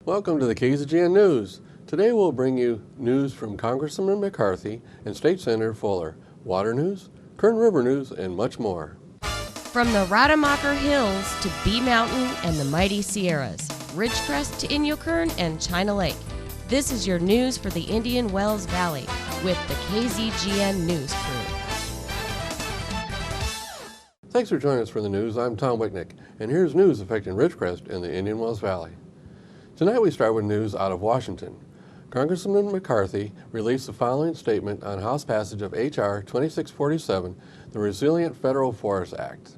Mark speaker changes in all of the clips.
Speaker 1: Welcome to the KZGN News. Today we'll bring you news from Congressman McCarthy and State Senator Fuller, water news, Kern River news, and much more.
Speaker 2: From the Rademacher Hills to Bee Mountain and the mighty Sierras, Ridgecrest to Inyokern and China Lake, this is your news for the Indian Wells Valley with the KZGN News crew.
Speaker 1: Thanks for joining us for the news. I'm Tom Wicknick, and here's news affecting Ridgecrest and the Indian Wells Valley. Tonight we start with news out of Washington. Congressman McCarthy released the following statement on House passage of H.R. 2647, the Resilient Federal Forest Act.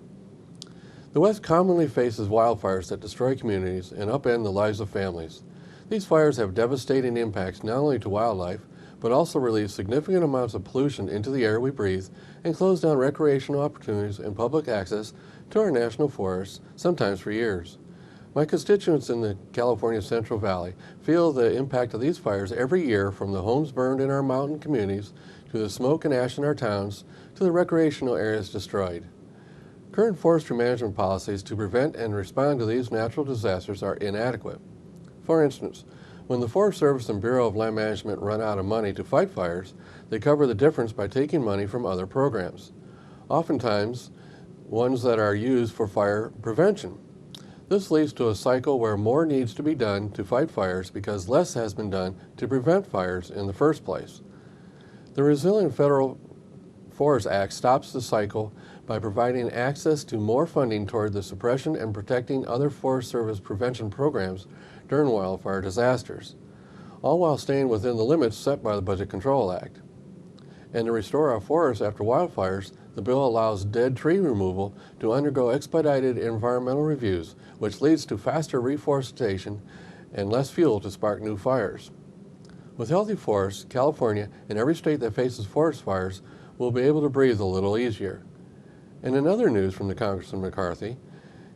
Speaker 1: The West commonly faces wildfires that destroy communities and upend the lives of families. These fires have devastating impacts not only to wildlife, but also release significant amounts of pollution into the air we breathe and close down recreational opportunities and public access to our national forests, sometimes for years. My constituents in the California Central Valley feel the impact of these fires every year, from the homes burned in our mountain communities to the smoke and ash in our towns to the recreational areas destroyed. Current forestry management policies to prevent and respond to these natural disasters are inadequate. For instance, when the Forest Service and Bureau of Land Management run out of money to fight fires, they cover the difference by taking money from other programs, oftentimes ones that are used for fire prevention. This leads to a cycle where more needs to be done to fight fires because less has been done to prevent fires in the first place. The Resilient Federal Forest Act stops the cycle by providing access to more funding toward the suppression and protecting other Forest Service prevention programs during wildfire disasters, all while staying within the limits set by the Budget Control Act. And to restore our forests after wildfires, the bill allows dead tree removal to undergo expedited environmental reviews, which leads to faster reforestation and less fuel to spark new fires. With healthy forests, California and every state that faces forest fires will be able to breathe a little easier. And in other news from the Congressman McCarthy,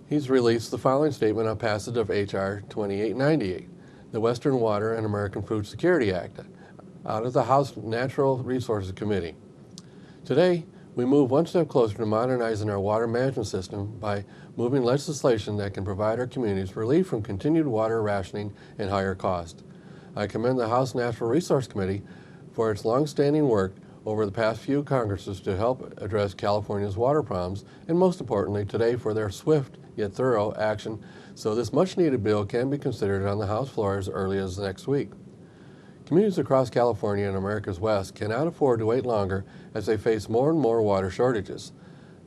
Speaker 1: he's released the following statement on passage of H.R. 2898, the Western Water and American Food Security Act, out of the House Natural Resources Committee. Today, we move one step closer to modernizing our water management system by moving legislation that can provide our communities relief from continued water rationing and higher cost. I commend the House Natural Resource Committee for its long-standing work over the past few Congresses to help address California's water problems, and most importantly today for their swift yet thorough action so this much-needed bill can be considered on the House floor as early as next week. Communities across California and America's West cannot afford to wait longer as they face more and more water shortages.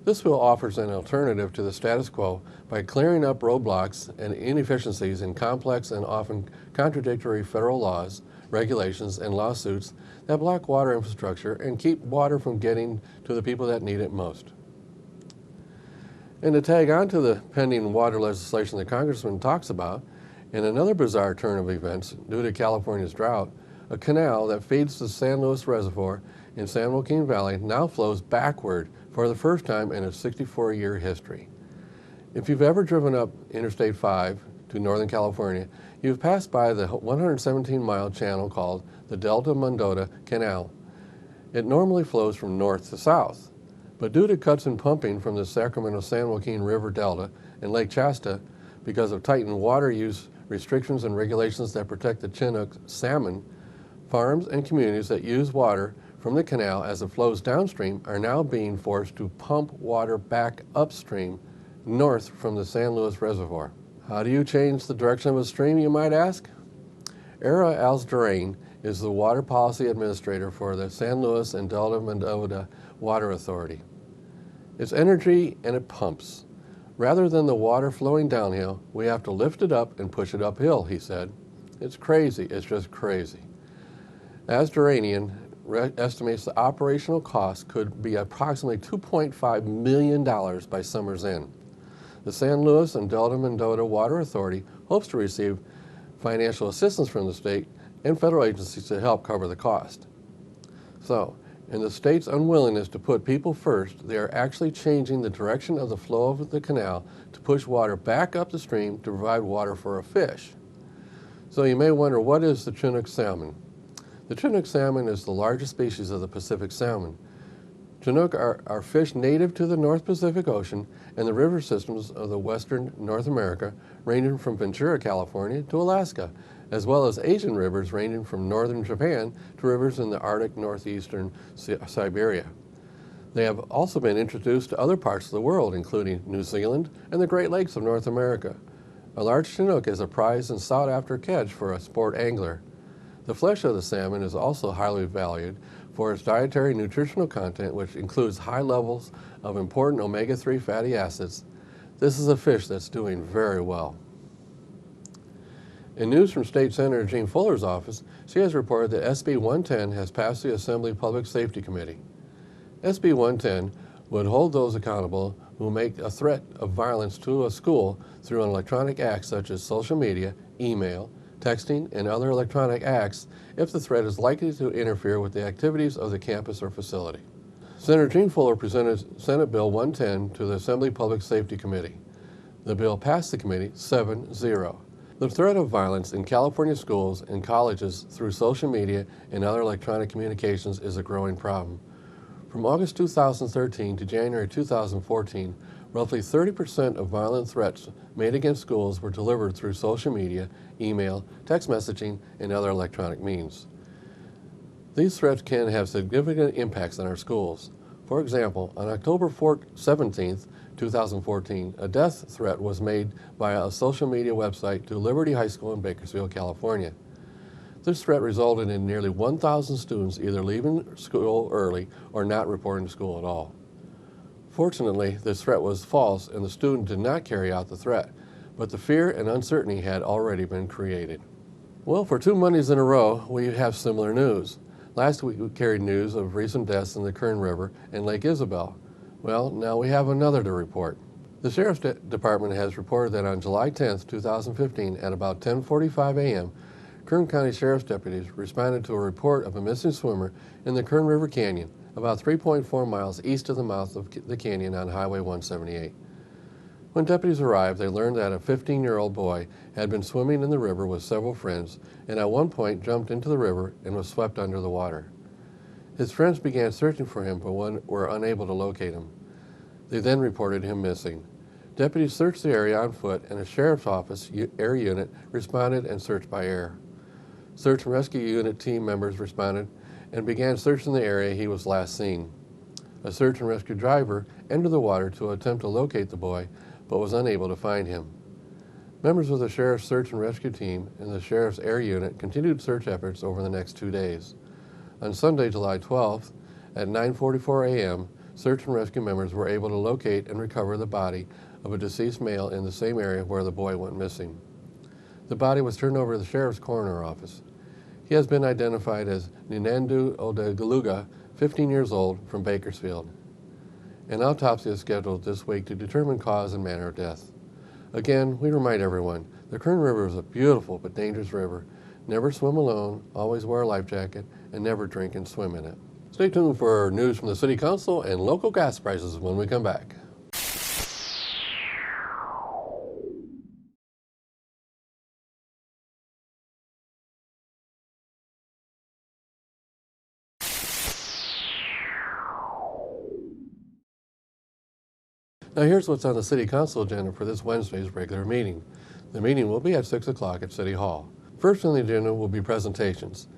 Speaker 1: This bill offers an alternative to the status quo by clearing up roadblocks and inefficiencies in complex and often contradictory federal laws, regulations, and lawsuits that block water infrastructure and keep water from getting to the people that need it most. And to tag on to the pending water legislation the Congressman talks about, in another bizarre turn of events due to California's drought, a canal that feeds the San Luis Reservoir in San Joaquin Valley now flows backward for the first time in its 64-year history. If you've ever driven up Interstate 5 to Northern California, you've passed by the 117-mile channel called the Delta Mendota Canal. It normally flows from north to south, but due to cuts in pumping from the Sacramento-San Joaquin River Delta and Lake Shasta, because of tightened water use restrictions and regulations that protect the Chinook salmon, farms and communities that use water from the canal as it flows downstream are now being forced to pump water back upstream north from the San Luis Reservoir. How do you change the direction of a stream, you might ask? Era Alsdurain is the water policy administrator for the San Luis and Delta Mendota Water Authority. It's energy and it pumps. Rather than the water flowing downhill, we have to lift it up and push it uphill, he said. It's crazy, it's just crazy. Asduranian estimates the operational cost could be approximately $2.5 million by summer's end. The San Luis and Delta Mendota Water Authority hopes to receive financial assistance from the state and federal agencies to help cover the cost. So, in the state's unwillingness to put people first, they are actually changing the direction of the flow of the canal to push water back up the stream to provide water for a fish. So you may wonder, what is the Chinook salmon? The Chinook salmon is the largest species of the Pacific salmon. Chinook are fish native to the North Pacific Ocean and the river systems of the western North America, ranging from Ventura, California to Alaska, as well as Asian rivers ranging from northern Japan to rivers in the Arctic northeastern Siberia. They have also been introduced to other parts of the world, including New Zealand and the Great Lakes of North America. A large Chinook is a prized and sought-after catch for a sport angler. The flesh of the salmon is also highly valued for its dietary nutritional content, which includes high levels of important omega-3 fatty acids. This is a fish that's doing very well. In news from State Senator Jean Fuller's office, she has reported that SB 110 has passed the Assembly Public Safety Committee. SB 110 would hold those accountable who make a threat of violence to a school through an electronic act such as social media, email, texting, and other electronic acts if the threat is likely to interfere with the activities of the campus or facility. Senator Jean Fuller presented Senate Bill 110 to the Assembly Public Safety Committee. The bill passed the committee 7-0. The threat of violence in California schools and colleges through social media and other electronic communications is a growing problem. From August 2013 to January 2014, roughly 30% of violent threats made against schools were delivered through social media, email, text messaging, and other electronic means. These threats can have significant impacts on our schools. For example, on October 17, 2014, a death threat was made via a social media website to Liberty High School in Bakersfield, California. This threat resulted in nearly 1,000 students either leaving school early or not reporting to school at all. Fortunately, this threat was false and the student did not carry out the threat, but the fear and uncertainty had already been created. Well, for 2 Mondays in a row, we have similar news. Last week we carried news of recent deaths in the Kern River and Lake Isabel. Well, now we have another to report. The Sheriff's Department has reported that on July 10, 2015, at about 10:45 a.m., Kern County Sheriff's deputies responded to a report of a missing swimmer in the Kern River Canyon, about 3.4 miles east of the mouth of the canyon on Highway 178. When deputies arrived, they learned that a 15-year-old boy had been swimming in the river with several friends and at one point jumped into the river and was swept under the water. His friends began searching for him but were unable to locate him. They then reported him missing. Deputies searched the area on foot and a sheriff's office air unit responded and searched by air. Search and rescue unit team members responded and began searching the area he was last seen. A search and rescue driver entered the water to attempt to locate the boy, but was unable to find him. Members of the Sheriff's Search and Rescue Team and the Sheriff's Air Unit continued search efforts over the next 2 days. On Sunday, July 12th, at 9:44 a.m., search and rescue members were able to locate and recover the body of a deceased male in the same area where the boy went missing. The body was turned over to the Sheriff's Coroner Office. He has been identified as Ninandu Odegaluga, 15 years old, from Bakersfield. An autopsy is scheduled this week to determine cause and manner of death. Again, we remind everyone, the Kern River is a beautiful but dangerous river. Never swim alone, always wear a life jacket, and never drink and swim in it. Stay tuned for news from the City Council and local gas prices when we come back. Now here's what's on the City Council agenda for this Wednesday's regular meeting. The meeting will be at 6 o'clock at City Hall. First on the agenda will be presentations.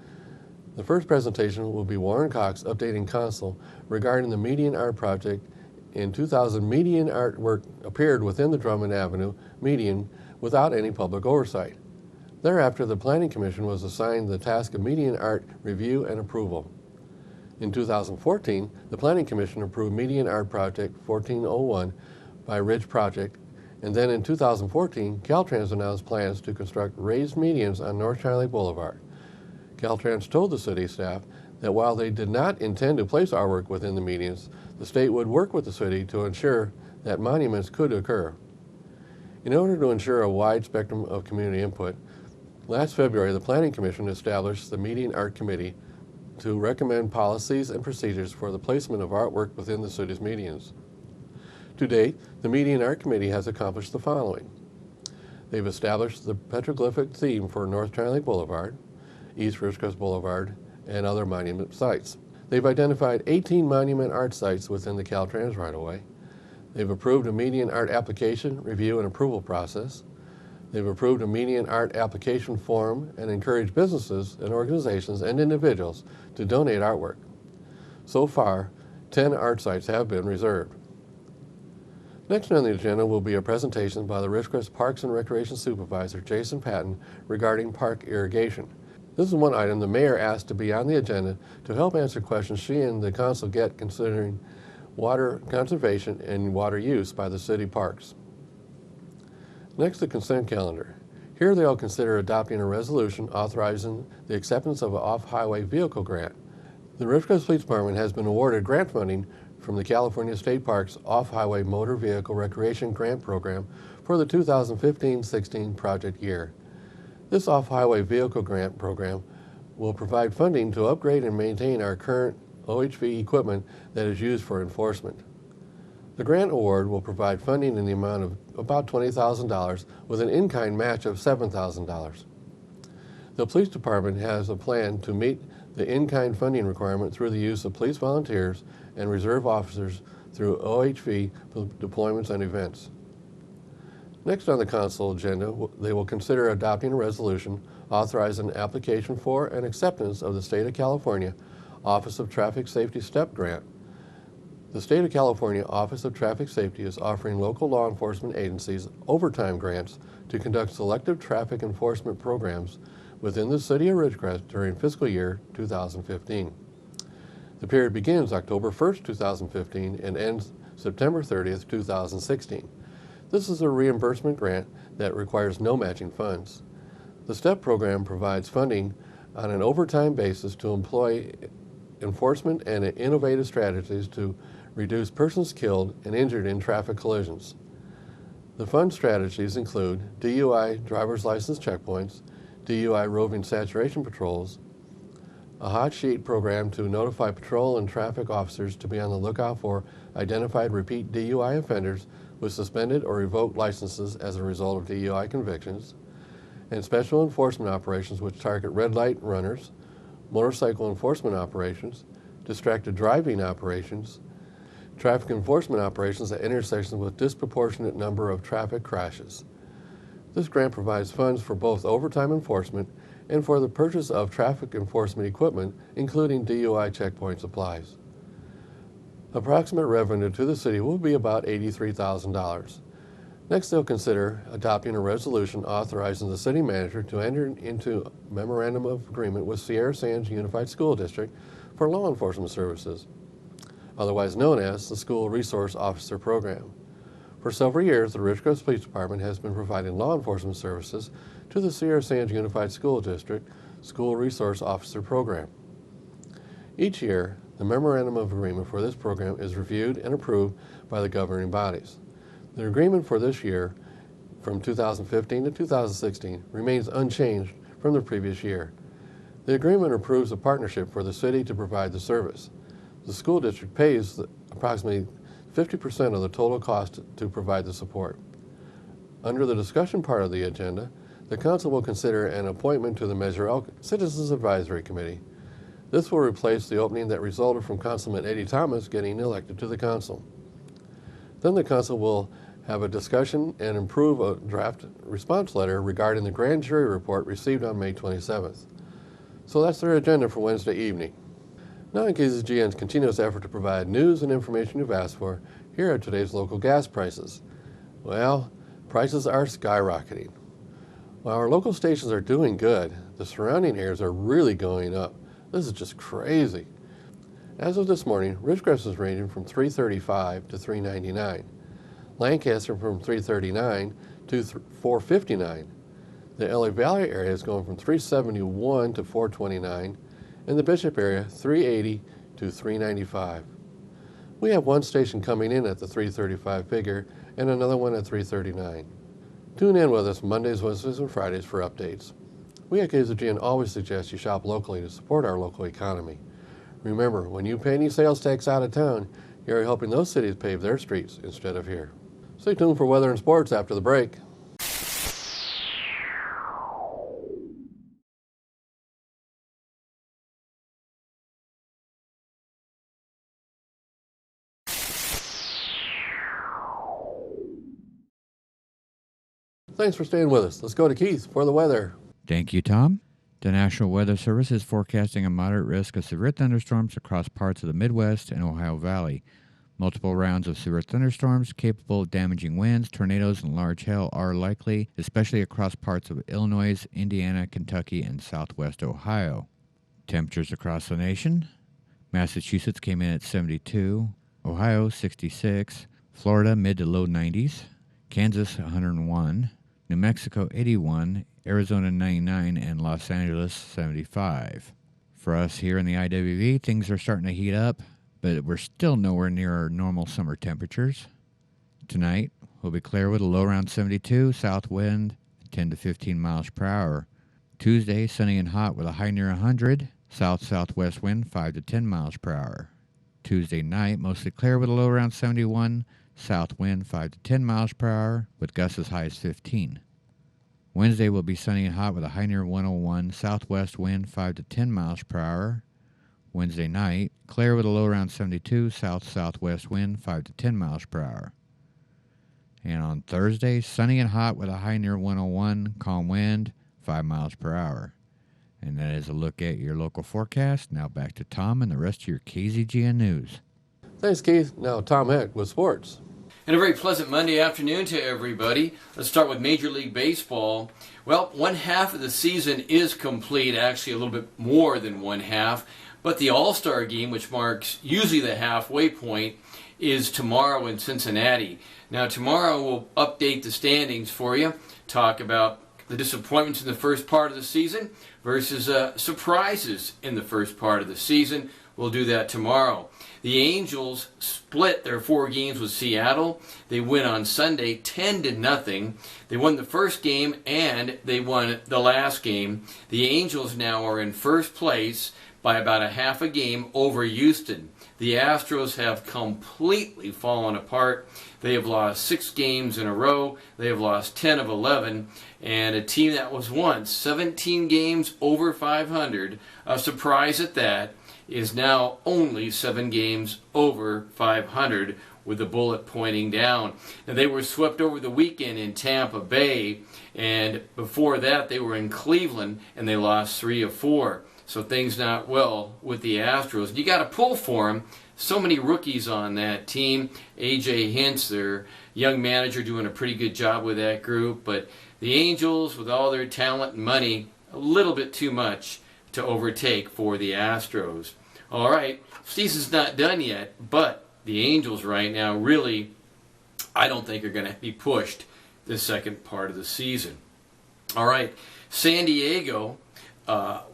Speaker 1: The first presentation will be Warren Cox updating Council regarding the median art project. In 2000, median artwork appeared within the Drummond Avenue median without any public oversight. Thereafter, the Planning Commission was assigned the task of median art review and approval. In 2014, the Planning Commission approved Median Art Project 1401 by Ridge Project, and then in 2014, Caltrans announced plans to construct raised medians on North China Lake Boulevard. Caltrans told the city staff that while they did not intend to place artwork within the medians, the state would work with the city to ensure that monuments could occur. In order to ensure a wide spectrum of community input, last February the Planning Commission established the Median Art Committee to recommend policies and procedures for the placement of artwork within the city's medians. To date, the Median Art Committee has accomplished the following. They've established the petroglyphic theme for North China Lake Boulevard, East Ridgecrest Boulevard, and other monument sites. They've identified 18 monument art sites within the Caltrans right-of-way. They've approved a median art application, review, and approval process. They've approved a median art application form and encouraged businesses and organizations and individuals to donate artwork. So far, 10 art sites have been reserved. Next on the agenda will be a presentation by the Ridgecrest Parks and Recreation Supervisor, Jason Patton, regarding park irrigation. This is one item the mayor asked to be on the agenda to help answer questions she and the council get considering water conservation and water use by the city parks. Next, the consent calendar. Here they'll consider adopting a resolution authorizing the acceptance of an off-highway vehicle grant. The Ridgecrest Police Department has been awarded grant funding from the California State Parks Off-Highway Motor Vehicle Recreation Grant Program for the 2015-16 project year. This off-highway vehicle grant program will provide funding to upgrade and maintain our current OHV equipment that is used for enforcement. The grant award will provide funding in the amount of about $20,000 with an in-kind match of $7,000. The police department has a plan to meet the in-kind funding requirement through the use of police volunteers and reserve officers through OHV deployments and events. Next on the council agenda, they will consider adopting a resolution authorizing an application for and acceptance of the State of California Office of Traffic Safety STEP grant. The State of California Office of Traffic Safety is offering local law enforcement agencies overtime grants to conduct selective traffic enforcement programs within the city of Ridgecrest during fiscal year 2015. The period begins October 1st, 2015 and ends September 30th, 2016. This is a reimbursement grant that requires no matching funds. The STEP program provides funding on an overtime basis to employ enforcement and innovative strategies to reduce persons killed and injured in traffic collisions. The fund strategies include DUI driver's license checkpoints, DUI roving saturation patrols, a hot sheet program to notify patrol and traffic officers to be on the lookout for identified repeat DUI offenders with suspended or revoked licenses as a result of DUI convictions, and special enforcement operations which target red light runners, motorcycle enforcement operations, distracted driving operations, traffic enforcement operations at intersections with disproportionate number of traffic crashes. This grant provides funds for both overtime enforcement and for the purchase of traffic enforcement equipment, including DUI checkpoint supplies. Approximate revenue to the city will be about $83,000. Next, they'll consider adopting a resolution authorizing the city manager to enter into a memorandum of agreement with Sierra Sands Unified School District for law enforcement services, otherwise known as the School Resource Officer Program. For several years, the Ridgecrest Police Department has been providing law enforcement services to the Sierra Sands Unified School District School Resource Officer Program. Each year, the memorandum of agreement for this program is reviewed and approved by the governing bodies. The agreement for this year, from 2015 to 2016, remains unchanged from the previous year. The agreement approves a partnership for the city to provide the service. The school district pays approximately 50% of the total cost to provide the support. Under the discussion part of the agenda, the council will consider an appointment to the Measure L Citizens Advisory Committee. This will replace the opening that resulted from Councilman Eddie Thomas getting elected to the council. Then the council will have a discussion and approve a draft response letter regarding the grand jury report received on May 27th. So that's their agenda for Wednesday evening. Now in KZGN's continuous effort to provide news and information you've asked for, here are today's local gas prices. Well, prices are skyrocketing. While our local stations are doing good, the surrounding areas are really going up. This is just crazy. As of this morning, Ridgecrest is ranging from $3.35 to $3.99. Lancaster from $3.39 to $4.59. The LA Valley area is going from $3.71 to $4.29, and the Bishop area $3.80 to $3.95. We have one station coming in at the $3.35 figure and another one at $3.39. Tune in with us Mondays, Wednesdays, and Fridays for updates. We at KZGN always suggest you shop locally to support our local economy. Remember, when you pay any sales tax out of town, you're helping those cities pave their streets instead of here. Stay tuned for weather and sports after the break. Thanks for staying with us. Let's go to Keith for the weather.
Speaker 3: Thank you, Tom. The National Weather Service is forecasting a moderate risk of severe thunderstorms across parts of the Midwest and Ohio Valley. Multiple rounds of severe thunderstorms capable of damaging winds, tornadoes, and large hail are likely, especially across parts of Illinois, Indiana, Kentucky, and southwest Ohio. Temperatures across the nation. Massachusetts came in at 72, Ohio 66, Florida mid to low 90s, Kansas 101, New Mexico 81, Arizona 99, and Los Angeles 75. For us here in the IWV, things are starting to heat up, but we're still nowhere near our normal summer temperatures. Tonight, we'll be clear with a low around 72, south wind 10 to 15 miles per hour. Tuesday, sunny and hot with a high near 100, south-southwest wind 5 to 10 miles per hour. Tuesday night, mostly clear with a low around 71, south wind 5 to 10 miles per hour with gusts as high as 15. Wednesday will be sunny and hot with a high near 101, southwest wind 5 to 10 miles per hour. Wednesday night, clear with a low around 72, south-southwest wind 5 to 10 miles per hour. And on Thursday, sunny and hot with a high near 101, calm wind 5 miles per hour. And that is a look at your local forecast. Now back to Tom and the rest of your KZGN News.
Speaker 1: Thanks, Keith. Now Tom Heck with sports.
Speaker 4: And a very pleasant Monday afternoon to everybody. Let's start with Major League Baseball. Well, one half of the season is complete, actually a little bit more than one half. But the All-Star game, which marks usually the halfway point, is tomorrow in Cincinnati. Now, tomorrow we'll update the standings for you, talk about the disappointments in the first part of the season versus surprises in the first part of the season. We'll do that tomorrow. The Angels split their 4 games with Seattle. They win on Sunday 10-0. They won the first game and they won the last game. The Angels now are in first place by about a half a game over Houston. The Astros have completely fallen apart. They have lost 6 games in a row. They have lost 10 of 11. And a team that was once 17 games over 500, a surprise at that, is now only 7 games over 500 with the bullet pointing down. Now, they were swept over the weekend in Tampa Bay, and before that they were in Cleveland and they lost 3 of 4. So things not well with the Astros. You got to pull for them. So many rookies on that team. A.J. Hinch, their young manager, doing a pretty good job with that group. But the Angels, with all their talent and money, a little bit too much to overtake for the Astros. All right, season's not done yet, but the Angels right now really, I don't think are going to be pushed the second part of the season. All right, San Diego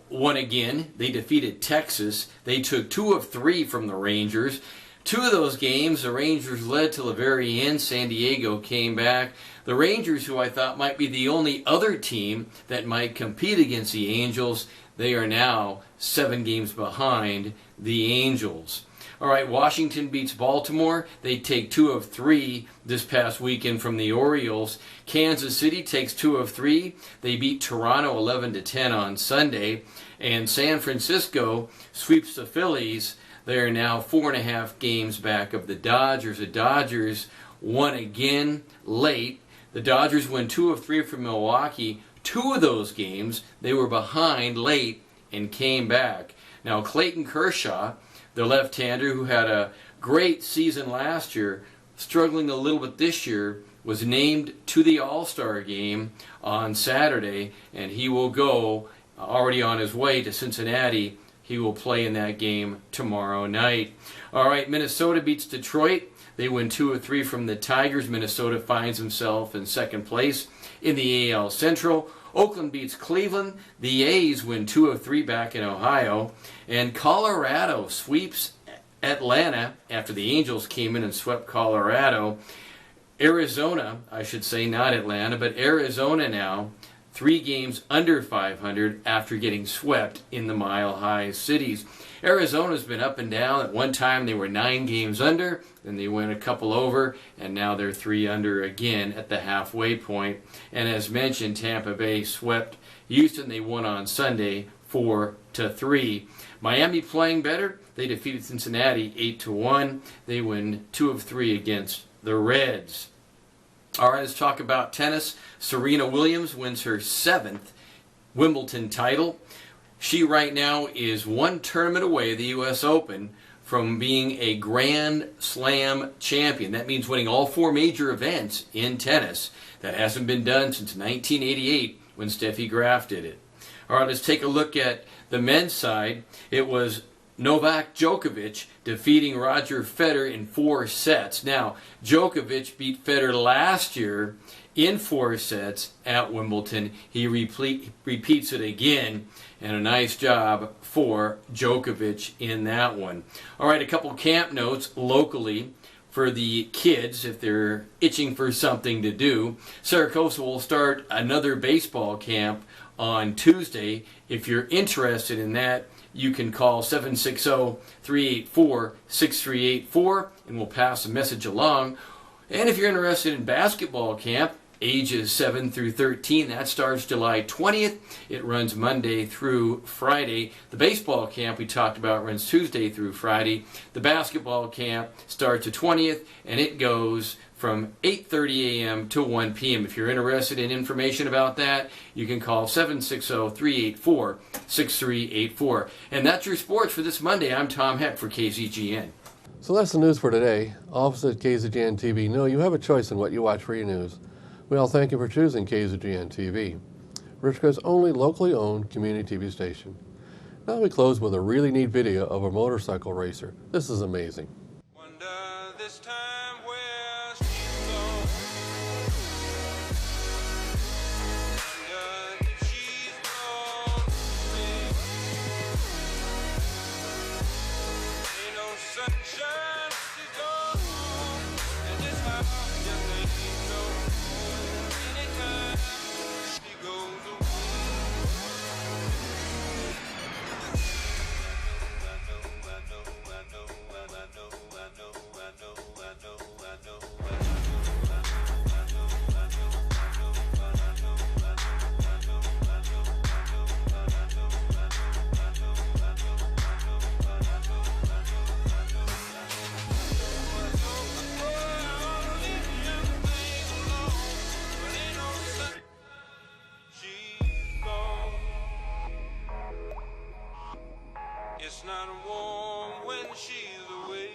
Speaker 4: won again. They defeated Texas. They took 2 of 3 from the Rangers. 2 of those games, the Rangers led till the very end. San Diego came back. The Rangers, who I thought might be the only other team that might compete against the Angels, they are now 7 games behind the Angels. All right, Washington beats Baltimore. They take 2 of 3 this past weekend from the Orioles. Kansas City takes 2 of 3. They beat Toronto 11-10 on Sunday. And San Francisco sweeps the Phillies. They are now 4.5 games back of the Dodgers. The Dodgers won again late. The Dodgers won 2 of 3 from Milwaukee. 2 of those games they were behind late and came back. Now Clayton Kershaw, the left-hander who had a great season last year, struggling a little bit this year, was named to the All-Star game on Saturday, and he will go already on his way to Cincinnati. He will play in that game tomorrow night. All right, Minnesota beats Detroit. They win 2 of 3 from the Tigers. Minnesota finds himself in second place in the AL Central. Oakland beats Cleveland. The A's win 2 of 3 back in Ohio. And Colorado sweeps Atlanta after the Angels came in and swept Colorado. Arizona, I should say, not Atlanta, but Arizona now 3 games under 500 after getting swept in the Mile High cities. Arizona's been up and down. At one time they were 9 games under, then they went a couple over, and now they're 3 under again at the halfway point. And as mentioned, Tampa Bay swept Houston. They won on Sunday 4-3. Miami playing better. They defeated Cincinnati 8-1. They win 2 of 3 against the Reds. All right, let's talk about tennis. Serena Williams wins her 7th Wimbledon title. She right now is one tournament away, the U.S. Open, from being a Grand Slam champion. That means winning all 4 major events in tennis. That hasn't been done since 1988 when Steffi Graf did it. All right, let's take a look at the men's side. It was Novak Djokovic defeating Roger Federer in 4 sets. Now, Djokovic beat Federer last year in 4 sets at Wimbledon. He repeats it again, and a nice job for Djokovic in that one. All right, a couple camp notes locally for the kids if they're itching for something to do. Saracosa will start another baseball camp on Tuesday. If you're interested in that, you can call 760-384-6384 and we'll pass a message along. And if you're interested in basketball camp, ages 7 through 13, that starts July 20th. It runs Monday through Friday. The baseball camp we talked about runs Tuesday through Friday. The basketball camp starts the 20th and it goes from 8:30 a.m. to 1 p.m. If you're interested in information about that, you can call 760-384-6384. And that's your sports for this Monday. I'm Tom Heck for KZGN.
Speaker 1: So that's the news for today. All of us at KZGN-TV know you have a choice in what you watch for your news. We all thank you for choosing KZGN-TV, Richcrest's only locally owned community TV station. Now we close with a really neat video of a motorcycle racer. This is amazing.
Speaker 5: Wonder this time where she's gone. Wonder if she's gone away. Ain't no sunshine, she's gone home. And this house just ain't no home. Anytime she goes away. It's not warm when she's away.